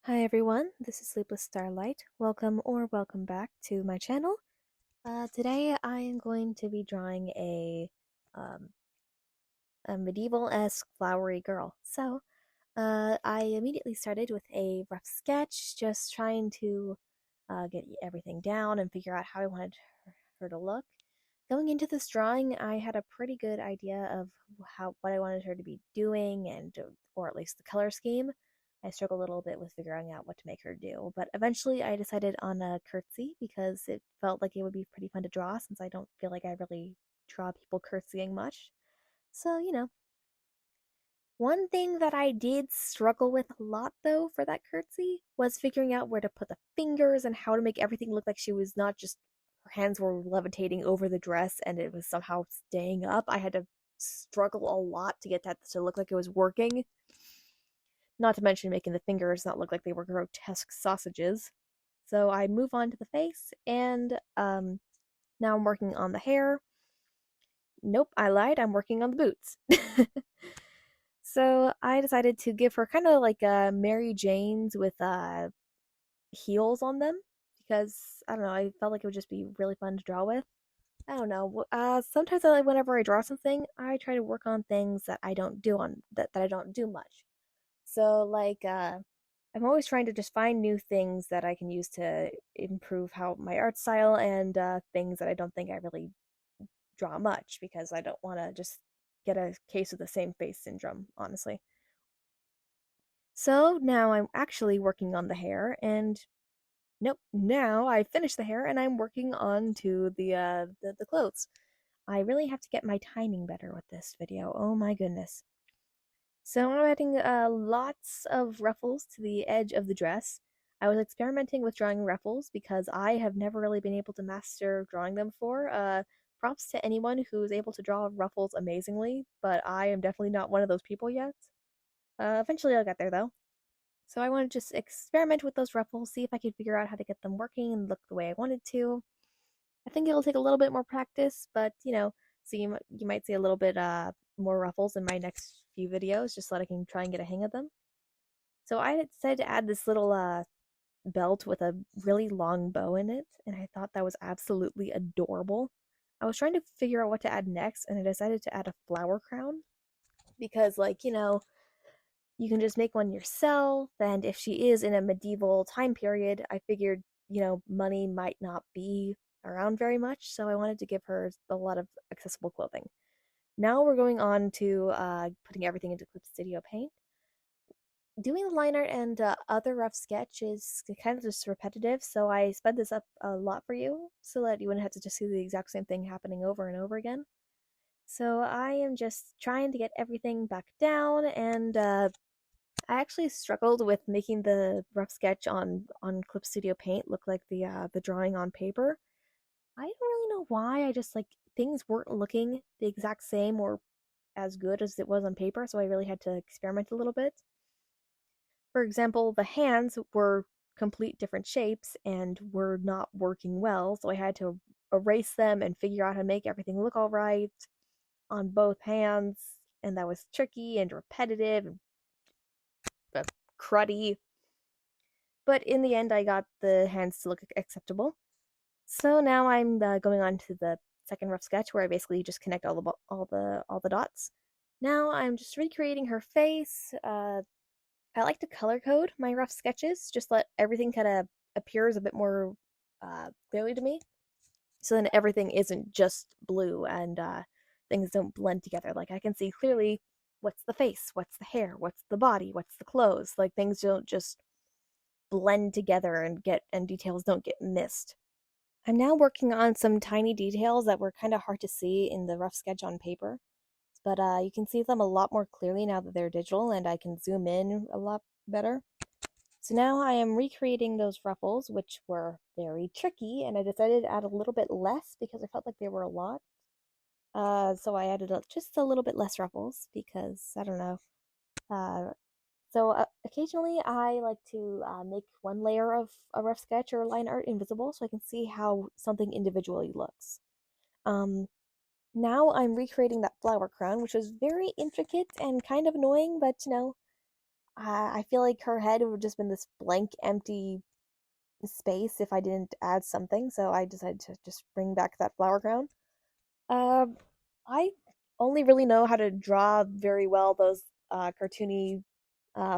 Hi everyone, this is Sleepless Starlight. Welcome or welcome back to my channel. Today I am going to be drawing um, a medieval-esque flowery girl. I immediately started with a rough sketch, just trying to get everything down and figure out how I wanted her to look. Going into this drawing, I had a pretty good idea of what I wanted her to be doing, or at least the color scheme. I struggled a little bit with figuring out what to make her do, but eventually I decided on a curtsy because it felt like it would be pretty fun to draw since I don't feel like I really draw people curtsying much. So. One thing that I did struggle with a lot, though, for that curtsy was figuring out where to put the fingers and how to make everything look like she was not just her hands were levitating over the dress and it was somehow staying up. I had to struggle a lot to get that to look like it was working. Not to mention making the fingers not look like they were grotesque sausages. So I move on to the face, and now I'm working on the hair. Nope, I lied. I'm working on the boots. So I decided to give her kind of like a Mary Jane's with heels on them because I don't know. I felt like it would just be really fun to draw with. I don't know. Sometimes whenever I draw something, I try to work on things that I don't do that I don't do much. So I'm always trying to just find new things that I can use to improve how my art style and things that I don't think I really draw much because I don't want to just get a case of the same face syndrome, honestly. So now I'm actually working on the hair, and nope, now I finished the hair and I'm working on to the clothes. I really have to get my timing better with this video. Oh my goodness. So I'm adding lots of ruffles to the edge of the dress. I was experimenting with drawing ruffles because I have never really been able to master drawing them before. Props to anyone who's able to draw ruffles amazingly, but I am definitely not one of those people yet. Eventually I'll get there though. So I want to just experiment with those ruffles, see if I can figure out how to get them working and look the way I wanted to. I think it'll take a little bit more practice, but so you might see a little bit more ruffles in my next few videos, just so that I can try and get a hang of them. So I decided to add this little belt with a really long bow in it, and I thought that was absolutely adorable. I was trying to figure out what to add next, and I decided to add a flower crown because, you can just make one yourself. And if she is in a medieval time period, I figured, money might not be around very much. So I wanted to give her a lot of accessible clothing. Now we're going on to putting everything into Clip Studio Paint. Doing the line art and other rough sketch is kind of just repetitive, so I sped this up a lot for you so that you wouldn't have to just see the exact same thing happening over and over again. So I am just trying to get everything back down, and I actually struggled with making the rough sketch on Clip Studio Paint look like the drawing on paper. I don't really know why. I just like things weren't looking the exact same or as good as it was on paper, so I really had to experiment a little bit. For example, the hands were complete different shapes and were not working well, so I had to erase them and figure out how to make everything look all right on both hands, and that was tricky and repetitive and cruddy. But in the end, I got the hands to look acceptable. So now I'm going on to the second rough sketch where I basically just connect all the dots. Now I'm just recreating her face. I like to color code my rough sketches, just let everything kind of appears a bit more clearly to me. So then everything isn't just blue and things don't blend together. Like I can see clearly what's the face, what's the hair, what's the body, what's the clothes. Like things don't just blend together and details don't get missed. I'm now working on some tiny details that were kind of hard to see in the rough sketch on paper, but you can see them a lot more clearly now that they're digital and I can zoom in a lot better. So now I am recreating those ruffles, which were very tricky, and I decided to add a little bit less because I felt like they were a lot. So I added just a little bit less ruffles because I don't know. Uh, so occasionally I like to make one layer of a rough sketch or line art invisible so I can see how something individually looks. Um, Now I'm recreating that flower crown, which was very intricate and kind of annoying, but I feel like her head would have just been this blank, empty space if I didn't add something, so I decided to just bring back that flower crown. Uh, I only really know how to draw very well those cartoony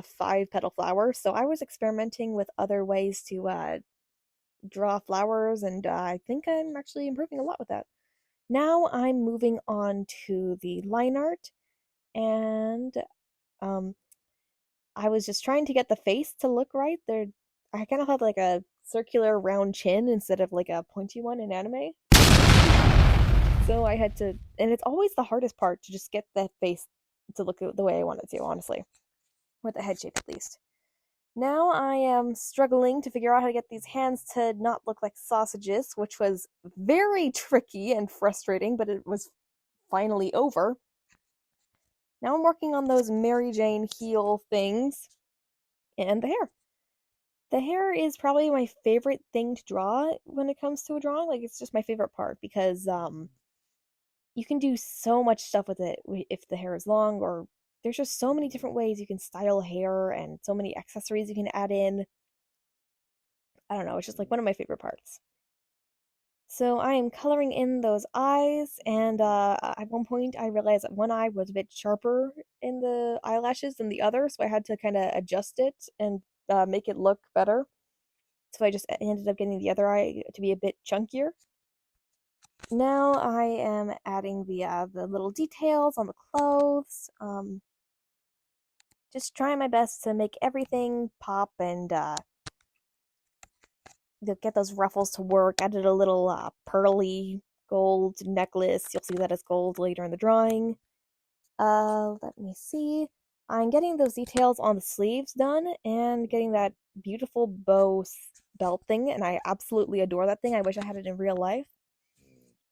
five petal flowers, so I was experimenting with other ways to draw flowers, and I think I'm actually improving a lot with that. Now I'm moving on to the line art, and um, I was just trying to get the face to look right. I kind of have like a circular round chin instead of like a pointy one in anime. So I had to, and it's always the hardest part to just get the face to look the way I want it to, honestly, or the head shape at least. Now I am struggling to figure out how to get these hands to not look like sausages, which was very tricky and frustrating, but it was finally over. Now I'm working on those Mary Jane heel things and the hair. The hair is probably my favorite thing to draw when it comes to a drawing. Like it's just my favorite part because you can do so much stuff with it if the hair is long, or there's just so many different ways you can style hair and so many accessories you can add in. I don't know, it's just like one of my favorite parts. So I am coloring in those eyes, and at one point I realized that one eye was a bit sharper in the eyelashes than the other, so I had to kind of adjust it and make it look better. So I just ended up getting the other eye to be a bit chunkier. Now I am adding the little details on the clothes. Just trying my best to make everything pop and get those ruffles to work. Added a little pearly gold necklace. You'll see that as gold later in the drawing. Let me see. I'm getting those details on the sleeves done and getting that beautiful bow belt thing, and I absolutely adore that thing. I wish I had it in real life.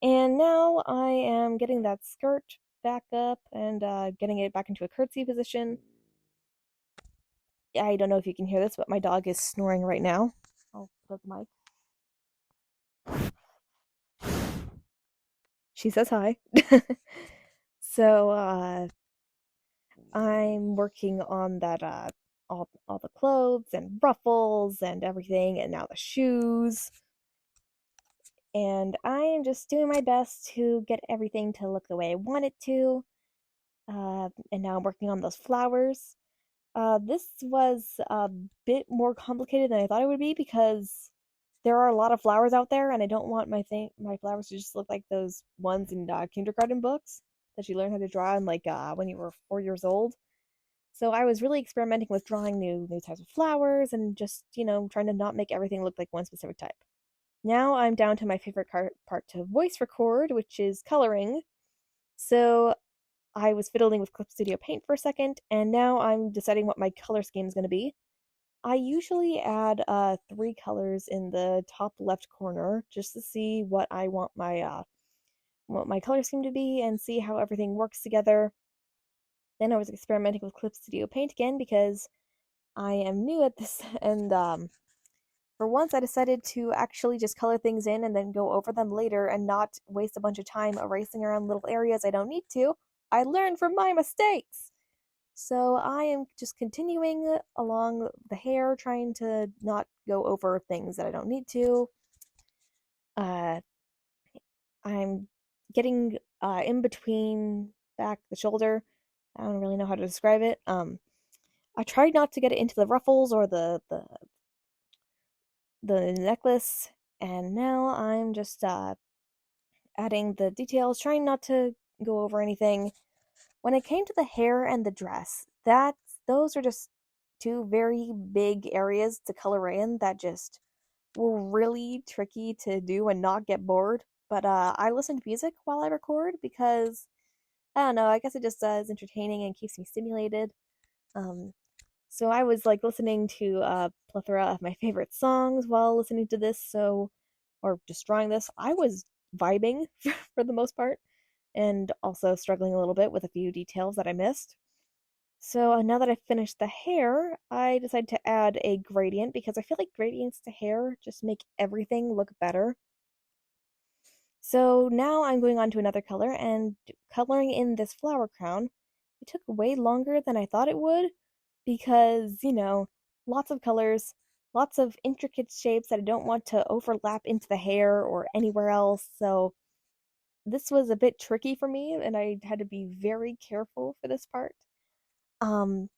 And now I am getting that skirt back up and getting it back into a curtsy position. I don't know if you can hear this, but my dog is snoring right now. I'll put the mic. She says hi. So I'm working on that all the clothes and ruffles and everything, and now the shoes. And I am just doing my best to get everything to look the way I want it to. And now I'm working on those flowers. This was a bit more complicated than I thought it would be because there are a lot of flowers out there, and I don't want my flowers to just look like those ones in kindergarten books that you learn how to draw in like when you were 4 years old. So I was really experimenting with drawing new types of flowers and just trying to not make everything look like one specific type. Now I'm down to my favorite part to voice record, which is coloring. So I was fiddling with Clip Studio Paint for a second, and now I'm deciding what my color scheme is going to be. I usually add three colors in the top left corner just to see what my color scheme to be and see how everything works together. Then I was experimenting with Clip Studio Paint again because I am new at this, and for once I decided to actually just color things in and then go over them later and not waste a bunch of time erasing around little areas I don't need to. I learned from my mistakes. So I am just continuing along the hair, trying to not go over things that I don't need to. Uh, I'm getting in between back the shoulder. I don't really know how to describe it. I tried not to get it into the ruffles or the necklace, and now I'm just adding the details, trying not to go over anything. When it came to the hair and the dress, those are just two very big areas to color in that just were really tricky to do and not get bored. But I listen to music while I record because I don't know. I guess it just is entertaining and keeps me stimulated. Um, so I was like listening to a plethora of my favorite songs while listening to this. Or just drawing this, I was vibing for the most part, and also struggling a little bit with a few details that I missed. So now that I've finished the hair, I decided to add a gradient because I feel like gradients to hair just make everything look better. So now I'm going on to another color and coloring in this flower crown. It took way longer than I thought it would, because, lots of colors, lots of intricate shapes that I don't want to overlap into the hair or anywhere else. So this was a bit tricky for me, and I had to be very careful for this part. Um,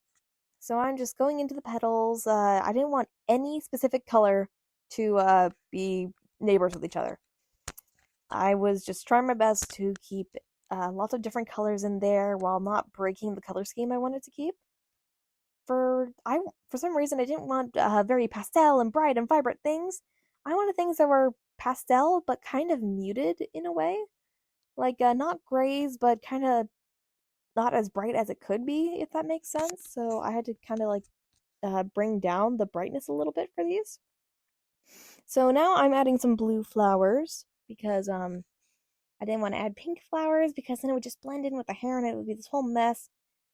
so I'm just going into the petals. I didn't want any specific color to be neighbors with each other. I was just trying my best to keep lots of different colors in there while not breaking the color scheme I wanted to keep. For some reason I didn't want very pastel and bright and vibrant things. I wanted things that were pastel but kind of muted in a way, like not grays but kind of not as bright as it could be, if that makes sense. So I had to kind of like bring down the brightness a little bit for these. So now I'm adding some blue flowers because I didn't want to add pink flowers because then it would just blend in with the hair and it would be this whole mess.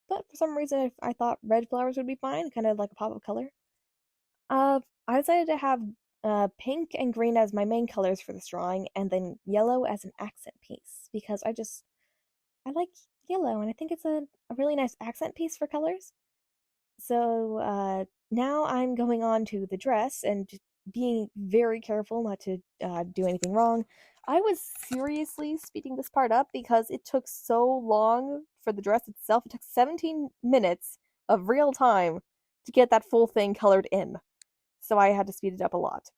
But for some reason, I thought red flowers would be fine, kind of like a pop of color. I decided to have pink and green as my main colors for this drawing, and then yellow as an accent piece because I like yellow and I think it's a really nice accent piece for colors. So now I'm going on to the dress and being very careful not to do anything wrong. I was seriously speeding this part up because it took so long for the dress itself. It took 17 minutes of real time to get that full thing colored in. So I had to speed it up a lot.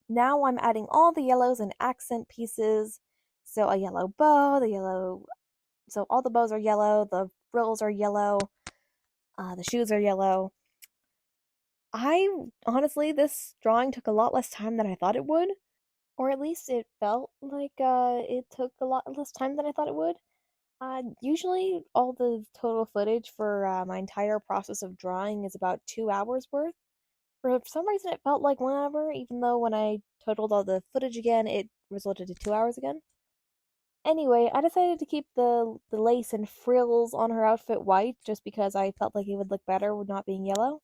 Now I'm adding all the yellows and accent pieces. So a yellow bow, so all the bows are yellow, the frills are yellow, the shoes are yellow. I honestly, this drawing took a lot less time than I thought it would, or at least it felt like it took a lot less time than I thought it would. Usually, all the total footage for my entire process of drawing is about 2 hours worth. For some reason, it felt like 1 hour, even though when I totaled all the footage again, it resulted to 2 hours again. Anyway, I decided to keep the lace and frills on her outfit white just because I felt like it would look better with not being yellow.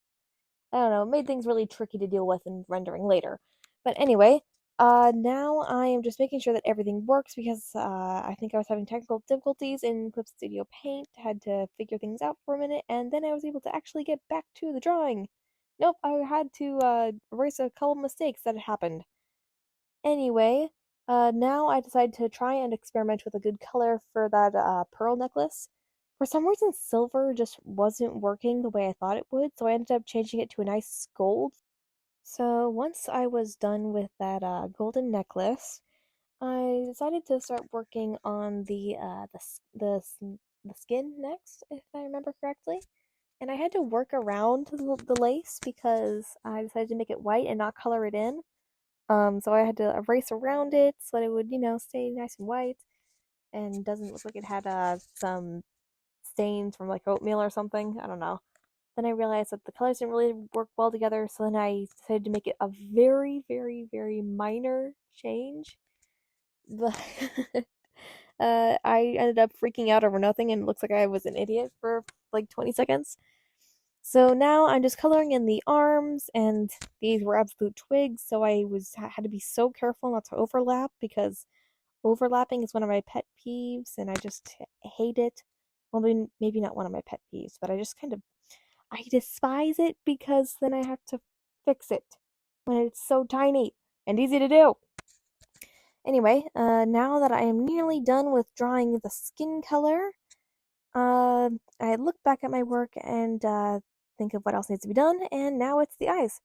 I don't know, it made things really tricky to deal with in rendering later. But anyway, now I am just making sure that everything works because I think I was having technical difficulties in Clip Studio Paint. Had to figure things out for a minute, and then I was able to actually get back to the drawing. Nope, I had to erase a couple mistakes that had happened. Anyway, now I decided to try and experiment with a good color for that pearl necklace. For some reason, silver just wasn't working the way I thought it would, so I ended up changing it to a nice gold. So once I was done with that golden necklace, I decided to start working on the skin next, if I remember correctly. And I had to work around the lace because I decided to make it white and not color it in. So I had to erase around it so that it would, stay nice and white and doesn't look like it had some stains from like oatmeal or something. I don't know. Then I realized that the colors didn't really work well together, so then I decided to make it a very, very, very minor change. But I ended up freaking out over nothing, and it looks like I was an idiot for like 20 seconds. So now I'm just coloring in the arms, and these were absolute twigs, so had to be so careful not to overlap because overlapping is one of my pet peeves, and I just hate it. Well, maybe not one of my pet peeves, but I despise it because then I have to fix it when it's so tiny and easy to do. Anyway, now that I am nearly done with drawing the skin color, I look back at my work and think of what else needs to be done, and now it's the eyes.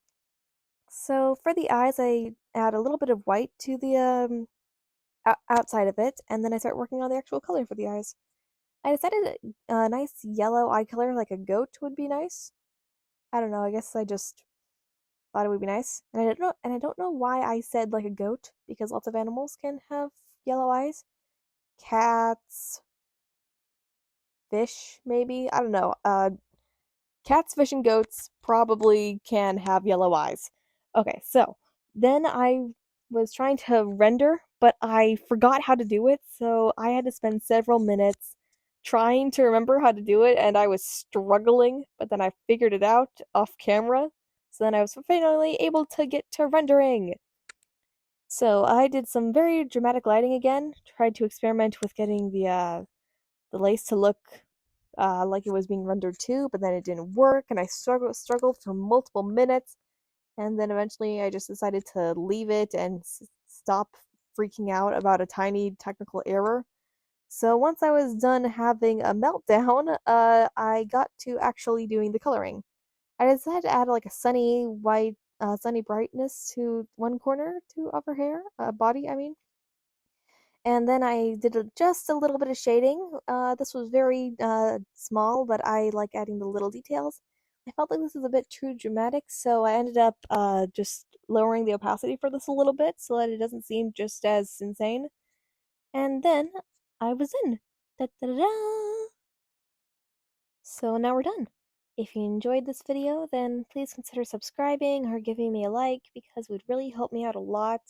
So for the eyes, I add a little bit of white to the outside of it, and then I start working on the actual color for the eyes. I decided a nice yellow eye color, like a goat, would be nice. I don't know. I guess I just thought it would be nice, and I don't know why I said like a goat because lots of animals can have yellow eyes. Cats, fish, maybe. I don't know. Cats, fish, and goats probably can have yellow eyes. Okay, so then I was trying to render, but I forgot how to do it, so I had to spend several minutes trying to remember how to do it, and I was struggling, but then I figured it out off camera, so then I was finally able to get to rendering. So I did some very dramatic lighting again, tried to experiment with getting the lace to look like it was being rendered too, but then it didn't work, and I struggled for multiple minutes, and then eventually I just decided to leave it and stop freaking out about a tiny technical error. So once I was done having a meltdown, I got to actually doing the coloring. I decided to add like a sunny white, sunny brightness to one corner of her hair, body, I mean. And then I did just a little bit of shading. This was very small, but I like adding the little details. I felt like this was a bit too dramatic, so I ended up just lowering the opacity for this a little bit so that it doesn't seem just as insane. And then I was in. Da da da da! So now we're done. If you enjoyed this video, then please consider subscribing or giving me a like because it would really help me out a lot.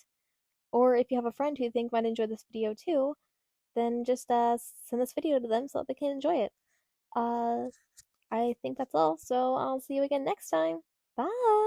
Or if you have a friend who you think might enjoy this video too, then just send this video to them so that they can enjoy it. Uh, I think that's all, so I'll see you again next time. Bye!